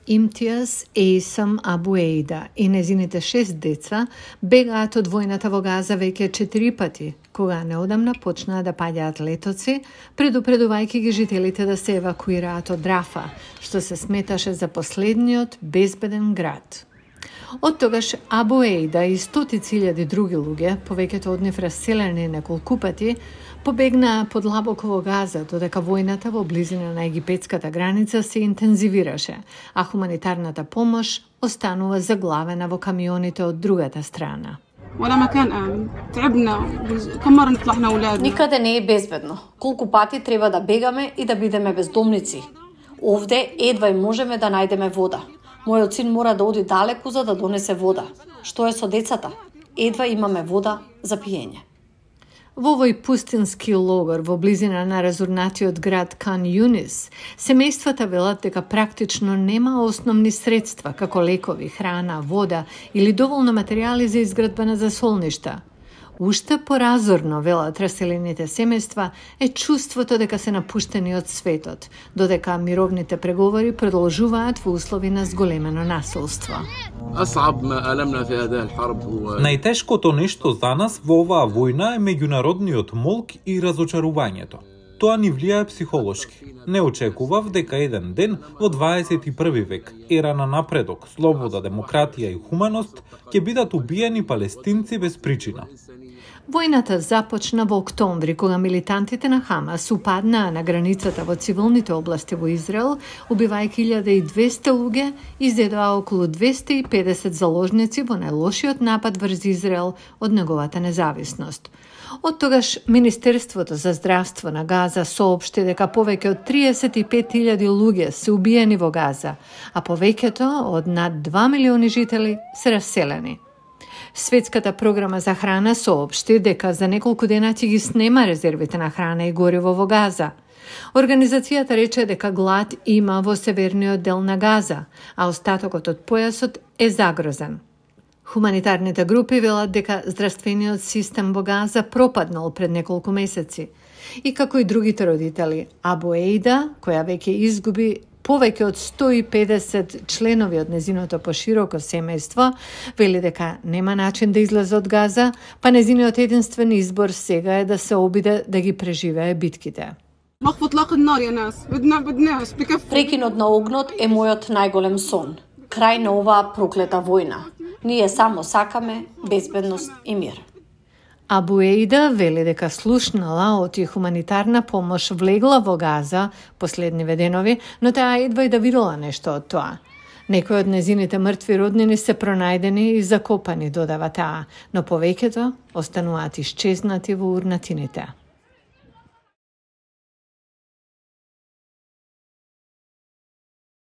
Имтиаз Ейсам Абуейда и незините 6 деца бегаат од војната во Газа веќе 4 пати, кога неодамна почнаа да паѓаат летоци, предупредувајќи ги жителите да се евакуираат од Рафа, што се сметаше за последниот безбеден град. Од тогаш Абуейда и стотици илјади други луѓе, повеќето од нив раселени неколку пати, побегнаа подлабоко во Газа, додека војната во близина на египетската граница се интензивираше, а хуманитарната помош останува заглавена во камионите од другата страна. Никаде не е безбедно. Колку пати треба да бегаме и да бидеме бездомници. Овде едва и можеме да најдеме вода. Мојот син мора да оди далеку за да донесе вода. Што е со децата? Едва имаме вода за пиење. Во овој пустински логор во близина на разурнатиот град Кан Юнис, семејствата велат дека практично нема основни средства како лекови, храна, вода или доволно материјали за изградба на засолништа. Уште поразорно, велат раселените семејства, е чувството дека се напуштени од светот, додека мировните преговори продолжуваат во услови на зголемено насилство. Најтешкото нешто за нас во оваа војна е меѓународниот молк и разочарувањето. Тоа ни влијае психолошки. Не очекував дека еден ден во 21 век, ера на напредок, слобода, демократија и хуманост, ќе бидат убиени палестинци без причина. Војната започна во октомври, кога милитантите на Хамас упаднаа на границата во цивилните области во Израел, убивајќи 1200 луѓе и зедоа околу 250 заложници во најлошиот напад врз Израел од неговата независност. Од тогаш Министерството за здравство на Газа соопшти дека повеќе од 35.000 луѓе се убиени во Газа, а повеќето од над 2 милиони жители се раселени. Светската програма за храна соопшти дека за неколку дена ќе ги снема резервите на храна и гориво во Газа. Организацијата рече дека глад има во северниот дел на Газа, а остатокот од појасот е загрозен. Хуманитарните групи велат дека здравствениот систем во Газа пропаднал пред неколку месеци. И како и другите родители, Абуейда, која веќе изгуби повеќе од 150 членови од незиното пошироко семејство, вели дека нема начин да излезе од Газа, па незиниот единствен избор сега е да се обиде да ги преживее битките. Прекинот на огнот е мојот најголем сон. Крај на оваа проклета војна. Ние само сакаме безбедност и мир. Абуейда вели дека слушнала оти хуманитарна помош влегла во Газа последниве денови, но таа едва и да видела нешто од тоа. Некои од незините мртви роднини се пронајдени и закопани, додава таа, но повеќето остануваат исчезнати во урнатините.